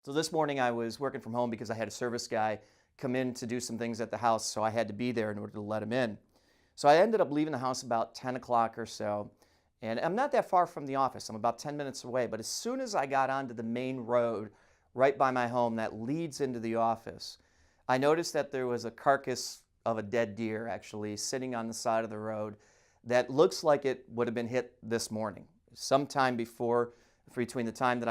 So this morning I was working from home because I had a service guy come in to do some things at the house, so I had to be there in order to let him in. So I ended up leaving the house about 10 o'clock or so, and I'm not that far from the office. I'm about 10 minutes away, but as soon as I got onto the main road right by my home that leads into the office, I noticed that there was a carcass of a dead deer actually sitting on the side of the road that looks like it would have been hit this morning, sometime between the time that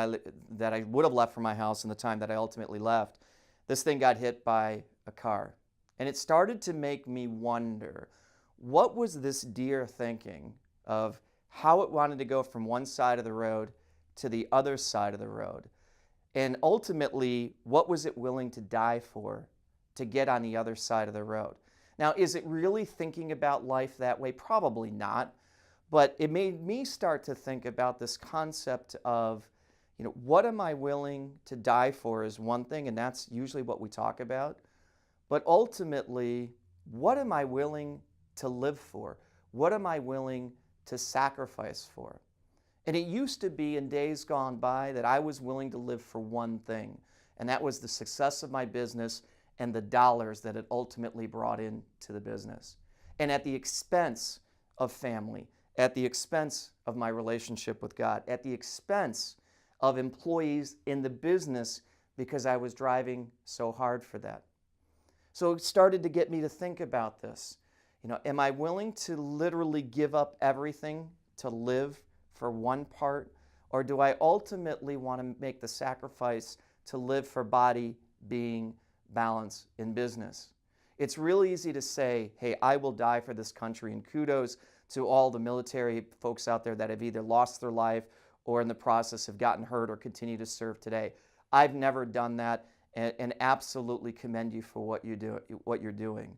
I would have left for my house and the time that I ultimately left. This thing got hit by a car. And it started to make me wonder, what was this deer thinking of how it wanted to go from one side of the road to the other side of the road? And ultimately, what was it willing to die for to get on the other side of the road? Now, is it really thinking about life that way? Probably not. But it made me start to think about this concept of, what am I willing to die for is one thing, and that's usually what we talk about. But ultimately, what am I willing to live for? What am I willing to sacrifice for? And it used to be in days gone by that I was willing to live for one thing, and that was the success of my business and the dollars that it ultimately brought into the business. And at the expense of family, at the expense of my relationship with God, at the expense of employees in the business because I was driving so hard for that. So it started to get me to think about this. Am I willing to literally give up everything to live for one part? Or do I ultimately want to make the sacrifice to live for body, being, balance in business? It's real easy to say, hey, I will die for this country, and kudos to all the military folks out there that have either lost their life or in the process have gotten hurt or continue to serve today. I've never done that, and absolutely commend you for what you're doing.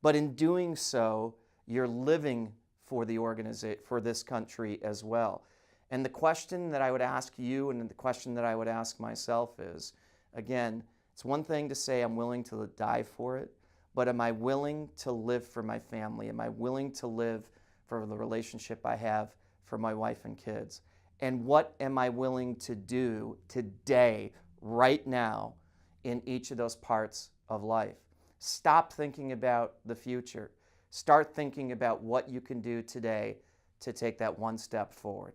But in doing so, you're living for the organization, for this country as well. And the question that I would ask you, and the question that I would ask myself is, again, it's one thing to say I'm willing to die for it, but am I willing to live for my family? Am I willing to live for the relationship I have for my wife and kids? And what am I willing to do today, right now, in each of those parts of life? Stop thinking about the future. Start thinking about what you can do today to take that one step forward.